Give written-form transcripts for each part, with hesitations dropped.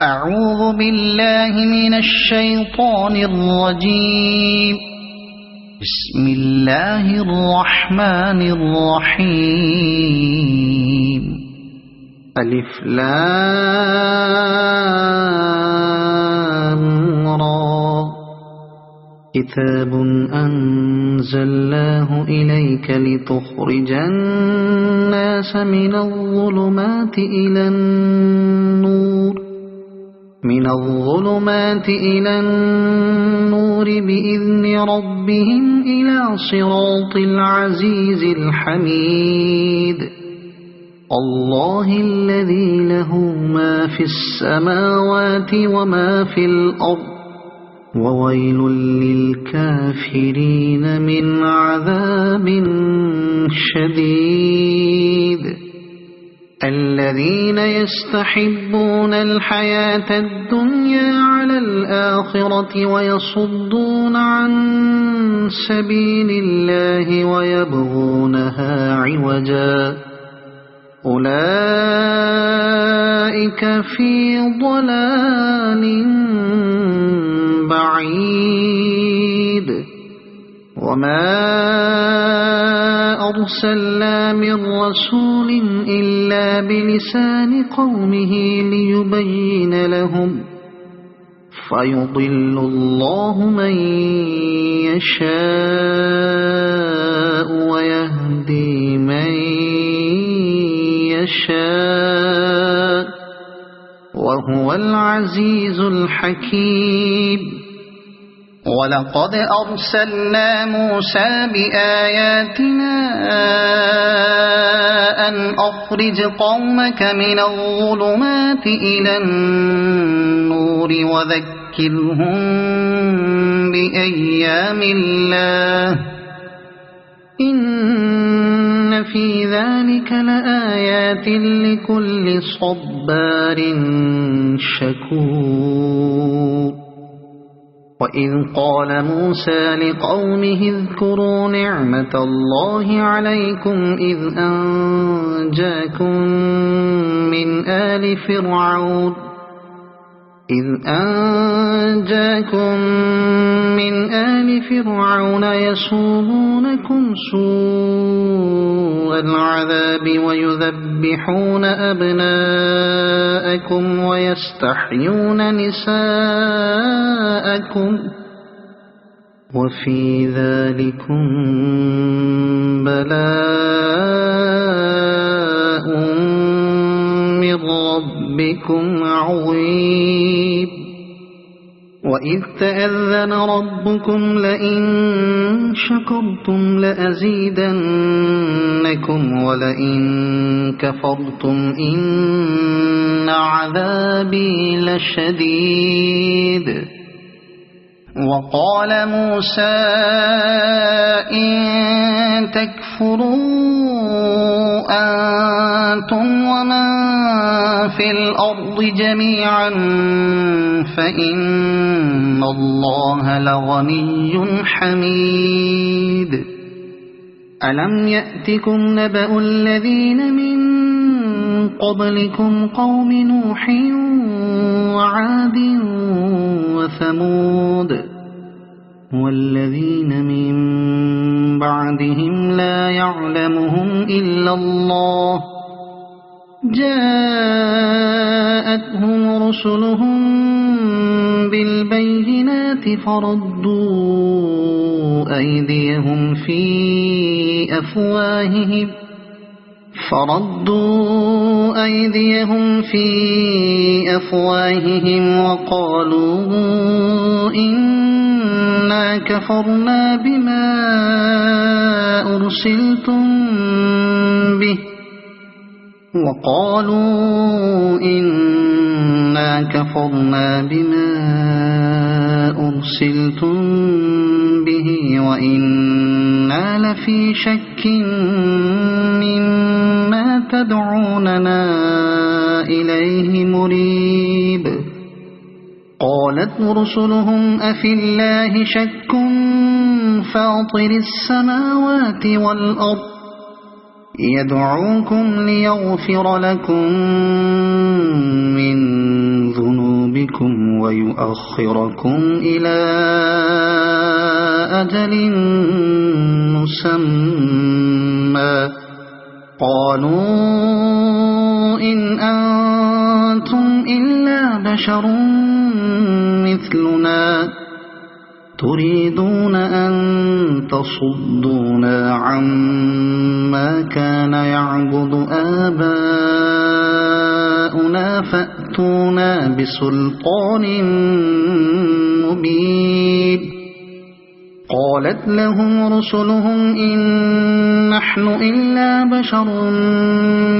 أعوذ بالله من الشيطان الرجيم. بسم الله الرحمن الرحيم. ألف لام را كتاب أنزلناه إليك لتخرج الناس من الظلمات إلى النور بإذن ربهم إلى صراط العزيز الحميد. الله الذي له ما في السماوات وما في الأرض وويل للكافرين من عذاب شديد. الذين يستحبون الحياة الدنيا على الآخرة ويصدون عن سبيل الله ويبغونها عوجا أولئك في ضلال بعيد. وما أرسلنا من رسول إلا بلسان قومه ليبين لهم فيضل الله من يشاء ويهدي من يشاء وهو العزيز الحكيم. ولقد أرسلنا موسى بآياتنا أن أخرج قومك من الظلمات إلى النور وذكرهم بأيام الله إن في ذلك لآيات لكل صبار شكور. وإذ قال موسى لقومه اذكروا نعمة الله عليكم إذ أنجاكم من آل فرعون يسومونكم سوء العذاب ويذبحون أبناءكم ويستحيون نساءكم وفي ذلكم بلاء من ربكم عظيم. وإذ تأذن ربكم لئن شكرتم لأزيدنكم ولئن كفرتم إن عذابي لشديد. وقال موسى إن تكفروا أنتم ومن في الأرض جميعا فإن الله لغني حميد. ألم يأتكم نبأ الذين من قبلكم قوم نوح وعاد وثمود والذين من بعدهم لا يعلمهم إلا الله جاءتهم رسلهم بالبينات فردوا أيديهم في أفواههم وقالوا إنا كفرنا بما أرسلتم به وإنا لفي شك مما تدعوننا إليه مريب. قالت رسلهم أفي الله شك فاطر السماوات والأرض يدعوكم ليغفر لكم من ذنوبكم ويؤخركم إلى أجل مسمى قالوا إن أنتم إلا بشر مثلنا تريدون أن تصدونا عما كان يعبد آباؤنا فأتونا بسلطان مبين قالت لهم رسلهم إن نحن إلا بشر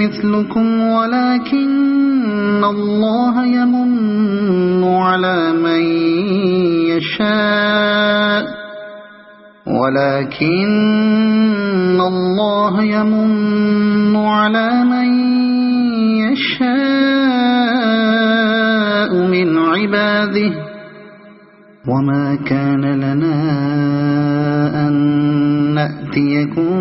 مثلكم ولكن الله يمن على من يشاء من عباده وما كان لنا أن نأتيكم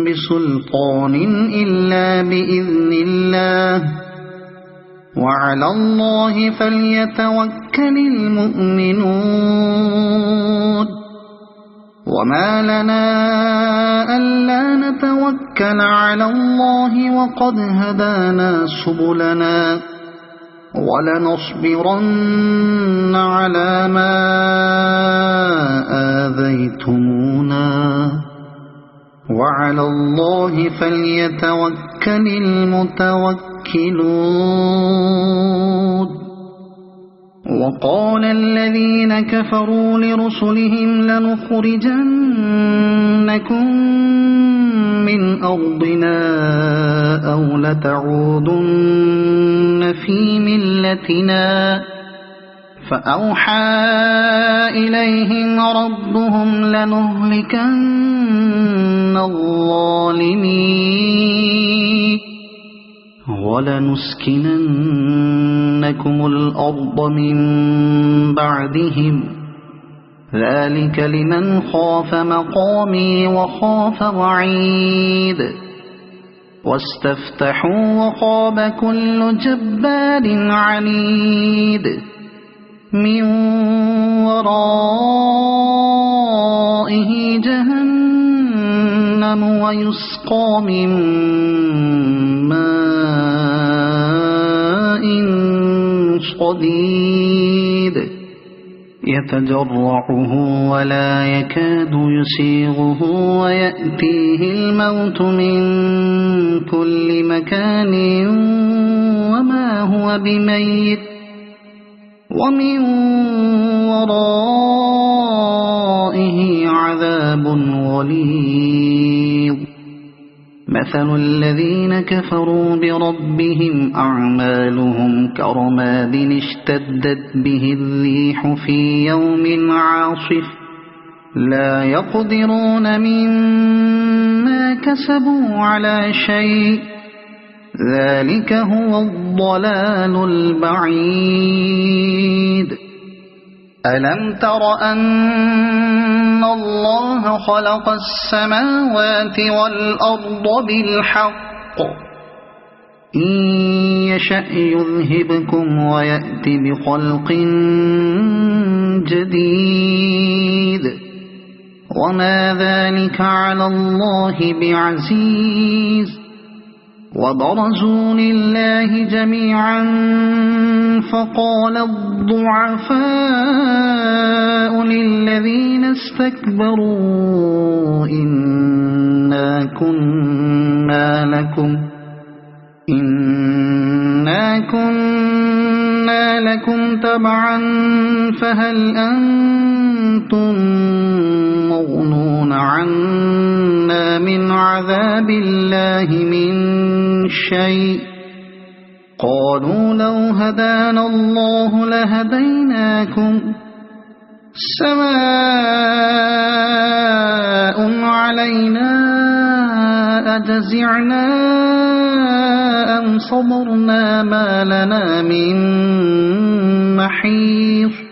بسلطان إلا بإذن الله وعلى الله فليتوكل المؤمنون وما لنا ألا نتوكل على الله وقد هدانا سبلنا ولنصبرن على ما آذيتمونا وعلى الله فليتوكل المتوكلون وقال الذين كفروا لرسلهم لنخرجنكم من أرضنا أو لتعودن في ملتنا فأوحى إليهم ربهم لنهلكن الظالمين ولنسكننكم الأرض من بعدهم ذلك لمن خاف مقامي وخاف وعيد واستفتحوا وخاب كل جبار عنيد من ورائه جهنم ويسقى من ماء صديد يتجرعه ولا يكاد يسيغه ويأتيه الموت من كل مكان وما هو بميت ومن ورائه عذاب غليظ مثل الذين كفروا بربهم أعمالهم كرماد اشتدت به الريح في يوم عاصف لا يقدرون مما كسبوا على شيء ذلك هو الضلال البعيد ألم تر أن الله خلق السماوات والأرض بالحق إن يشأ يذهبكم ويأت بخلق جديد وما ذلك على الله بعزيز وبرزوا لله جميعا فقال الضعفاء للذين استكبروا إنا كنا لكم تبعا فهل أنتم مغنون عنا من عذاب الله من شيء قالوا لو هدانا الله لهديناكم سواء علينا أجزعنا أم صبرنا ما لنا من محيص